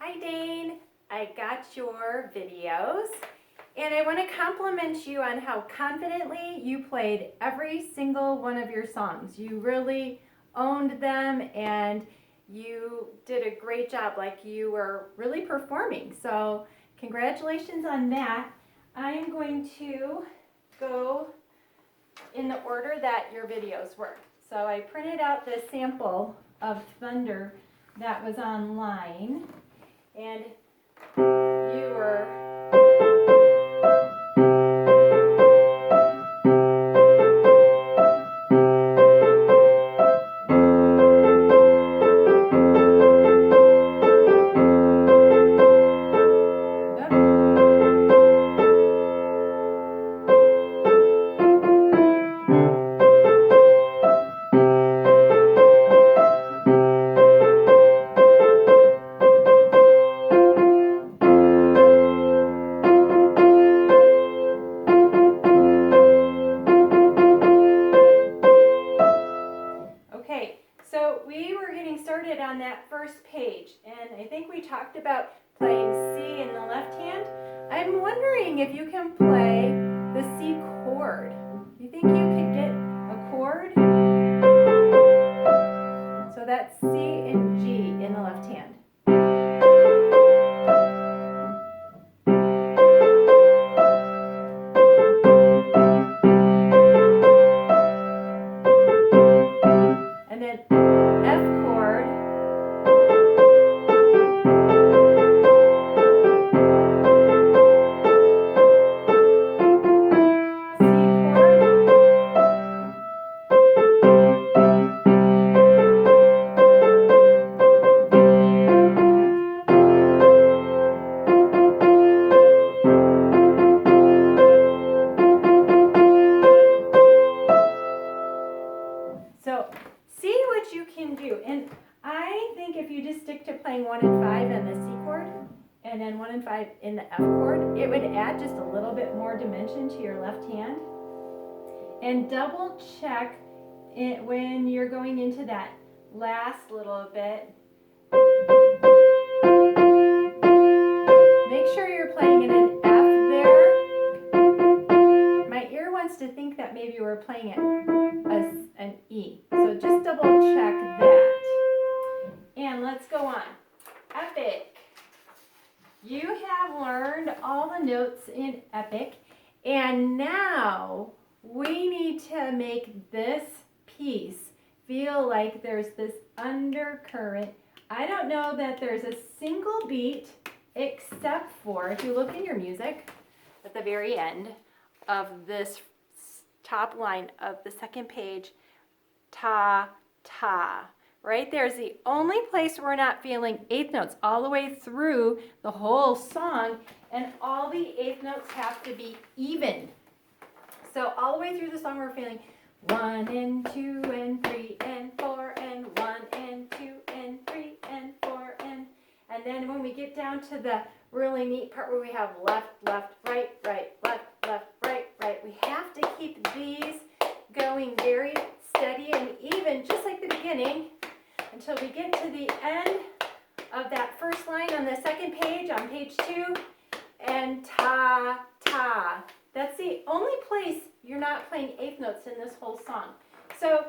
Hi Dayne, I got your videos and I want to compliment you on how confidently you played every single one of your songs. You really owned them and you did a great job, like you were really performing. So congratulations on that. I am going to go in the order that your videos were. So I printed out this sample of Thunder that was online. And you were okay, so we were getting started on that first page, and I think we talked about playing C in the left hand. I'm wondering if you can play the C chord. Do you think you could get a chord? So that's C and G in the left hand. And then F chord. C So see what you can do. And I think if you just stick to playing 1 and 5 in the C chord, and then 1 and 5 in the F chord, it would add just a little bit more dimension to your left hand. And double check it when you're going into that last little bit. Make sure you're playing in an F there. My ear wants to think that maybe you were playing it as an E. So just double check that. And let's go on. Epic. You have learned all the notes in Epic, and now we need to make this piece feel like there's this undercurrent. I don't know that there's a single beat except for, if you look in your music at the very end of this top line of the second page, ta, ta. Right there is the only place we're not feeling eighth notes all the way through the whole song, and all the eighth notes have to be even. So all the way through the song we're feeling 1 and 2 and 3 and 4 and 1 and 2 and 3 and 4 and then when we get down to the really neat part where we have left, left, right, right, left, left, right, right, we have to keep these going very steady and even, just like the beginning, until we get to the end of that first line on the second page, on page 2, and ta, ta. That's the only place you're not playing eighth notes in this whole song. So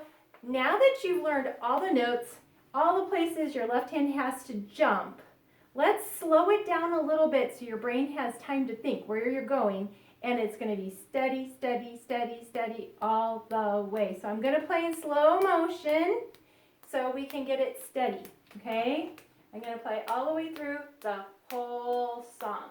now that you've learned all the notes, all the places your left hand has to jump, let's slow it down a little bit so your brain has time to think where you're going, and it's going to be steady, steady, steady, steady all the way. So I'm going to play in slow motion so we can get it steady, okay? I'm going to play all the way through the whole song.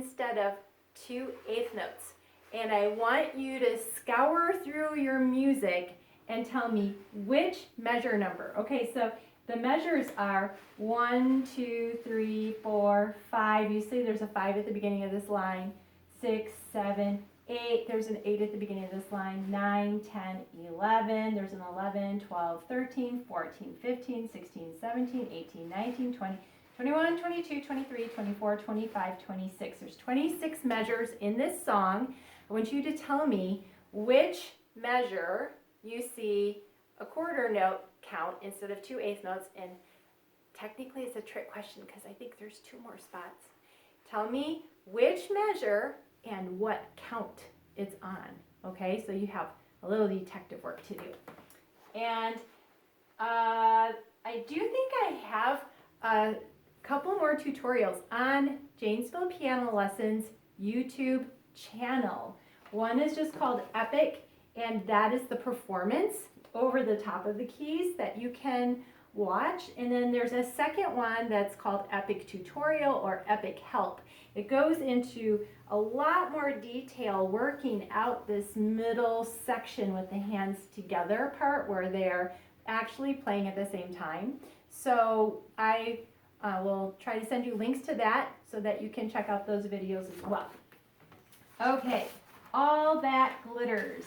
instead of 2/8 notes. And I want you to scour through your music and tell me which measure number. Okay, so the measures are 1, 2, 3, 4, 5. You see there's a 5 at the beginning of this line. 6, 7, 8. There's an 8 at the beginning of this line. 9, 10, 11. There's an 11, 12, 13, 14, 15, 16, 17, 18, 19, 20, 21, 22, 23, 24, 25, 26. There's 26 measures in this song. I want you to tell me which measure you see a quarter note count instead of 2/8 notes. And technically it's a trick question because I think there's 2 more spots. Tell me which measure and what count it's on. Okay, so you have a little detective work to do. And I do think I have a couple more tutorials on Janesville Piano Lessons YouTube channel. One is just called Epic, and that is the performance over the top of the keys that you can watch. And then there's a second one that's called Epic Tutorial or Epic Help. It goes into a lot more detail working out this middle section with the hands together part where they're actually playing at the same time. So I will try to send you links to that so that you can check out those videos as well. Okay, all that glitters.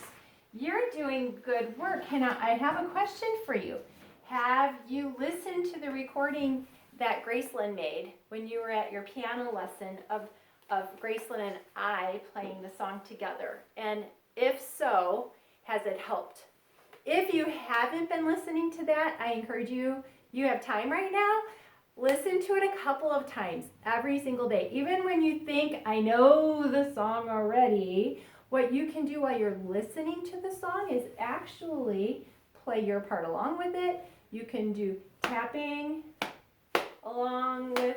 You're doing good work. Hannah, I have a question for you. Have you listened to the recording that Gracelyn made when you were at your piano lesson of Gracelyn and I playing the song together? And if so, has it helped? If you haven't been listening to that, I encourage you, you have time right now, listen to it a couple of times every single day. Even when you think, I know the song already, what you can do while you're listening to the song is actually play your part along with it. You can do tapping along with.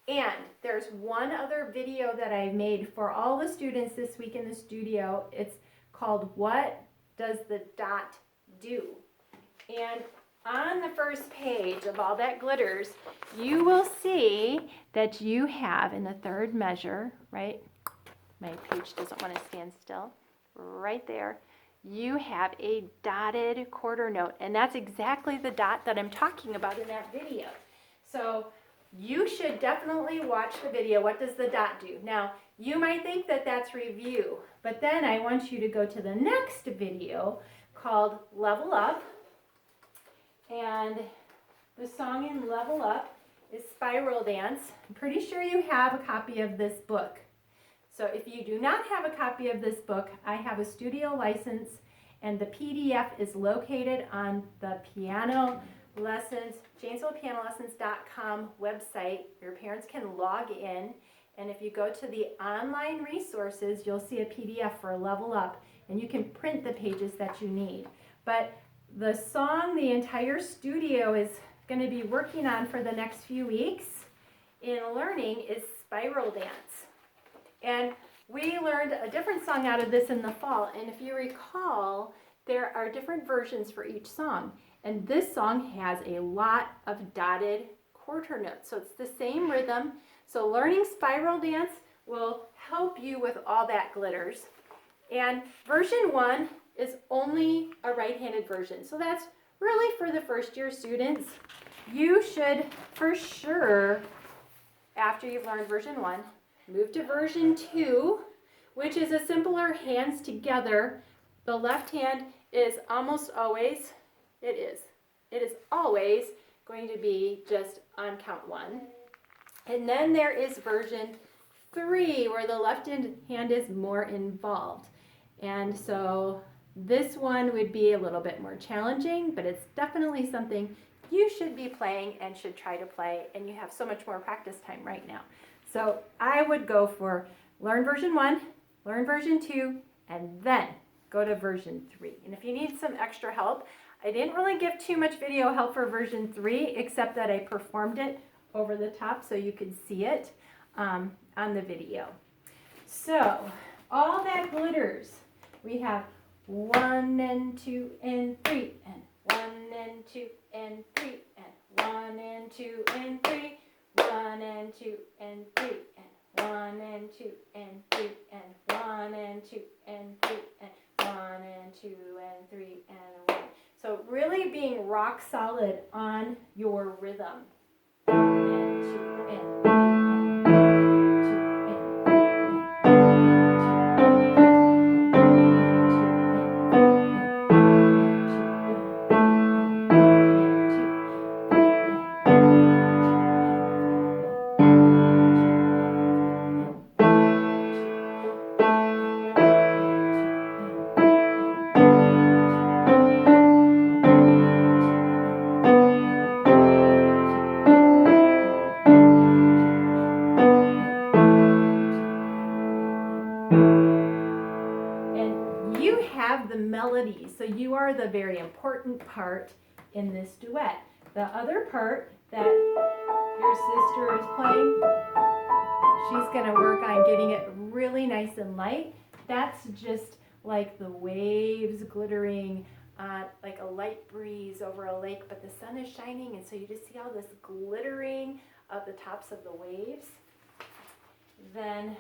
And there's one other video that I made for all the students this week in the studio. It's called What Does the Dot Do? And on the first page of All That Glitters, you will see that you have in the third measure, right? My page doesn't want to stand still. Right there, you have a dotted quarter note, and that's exactly the dot that I'm talking about in that video. So you should definitely watch the video, What Does the Dot Do? Now, you might think that that's review, but then I want you to go to the next video called Level Up. And the song in Level Up is Spiral Dance. I'm pretty sure you have a copy of this book. So if you do not have a copy of this book, I have a studio license, and the PDF is located on the Piano Lessons, JanesvillePianoLessons.com website. Your parents can log in, and if you go to the online resources, you'll see a PDF for Level Up, and you can print the pages that you need. But the song the entire studio is going to be working on for the next few weeks in learning is Spiral Dance. And we learned a different song out of this in the fall. And if you recall, there are different versions for each song. And this song has a lot of dotted quarter notes. So it's the same rhythm. So learning Spiral Dance will help you with All That Glitters. And version 1 is only a right-handed version. So that's really for the first year students. You should, for sure, after you've learned version 1, move to version 2, which is a simpler hands together. The left hand is almost always, it is always going to be just on count 1. And then there is version 3, where the left hand is more involved. And so this one would be a little bit more challenging, but it's definitely something you should be playing and should try to play, and you have so much more practice time right now. So I would go for learn version 1, learn version 2, and then go to version 3. And if you need some extra help, I didn't really give too much video help for version 3, except that I performed it over the top so you could see it on the video. So All That Glitters, we have 1 and 2 and 3, and 1 and 2 and 3, and 1 and 2 and 3, 1 1 and 2 and 3 and 1 and 2 and 3 and 1 and 2 and 3 and 1 and 2 and 3 and 1. So really being rock solid on your rhythm. 1 and 2 and 3 the melody, so you are the very important part in this duet. The other part that your sister is playing, she's going to work on getting it really nice and light. That's just like the waves glittering like a light breeze over a lake, but the sun is shining, and so you just see all this glittering of the tops of the waves. Then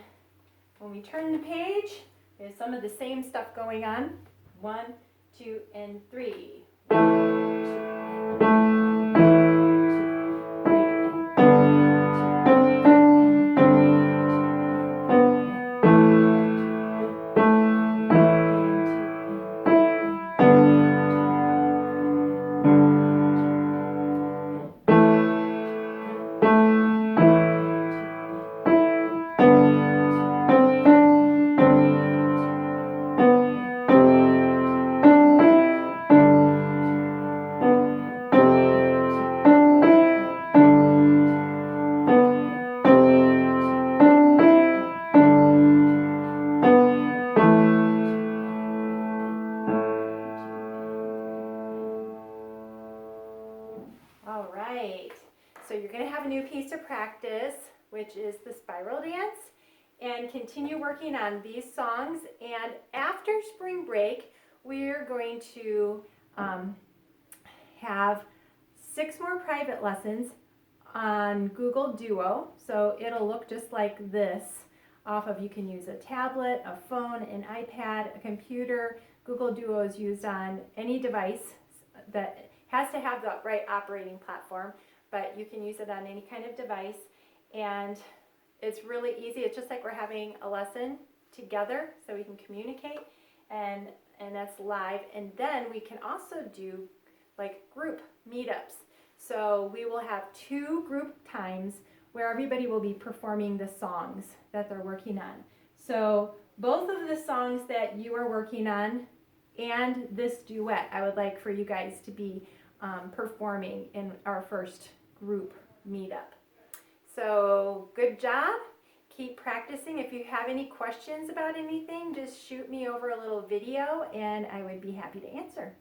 when we turn the page, there's some of the same stuff going on. 1, 2, and 3. 1, 2, All right, so you're going to have a new piece to practice, which is the spiral dance, and continue working on these songs. And after spring break, we're going to have 6 more private lessons on Google Duo. So it'll look just like this. You can use a tablet, a phone, an iPad, a computer. Google Duo is used on any device that has to have the right operating platform, but you can use it on any kind of device, and it's really easy. It's just like we're having a lesson together, so we can communicate, and that's live. And then we can also do like group meetups. So we will have 2 group times where everybody will be performing the songs that they're working on. So both of the songs that you are working on and this duet, I would like for you guys to be performing in our first group meetup. So good job. Keep practicing. If you have any questions about anything, just shoot me over a little video and I would be happy to answer.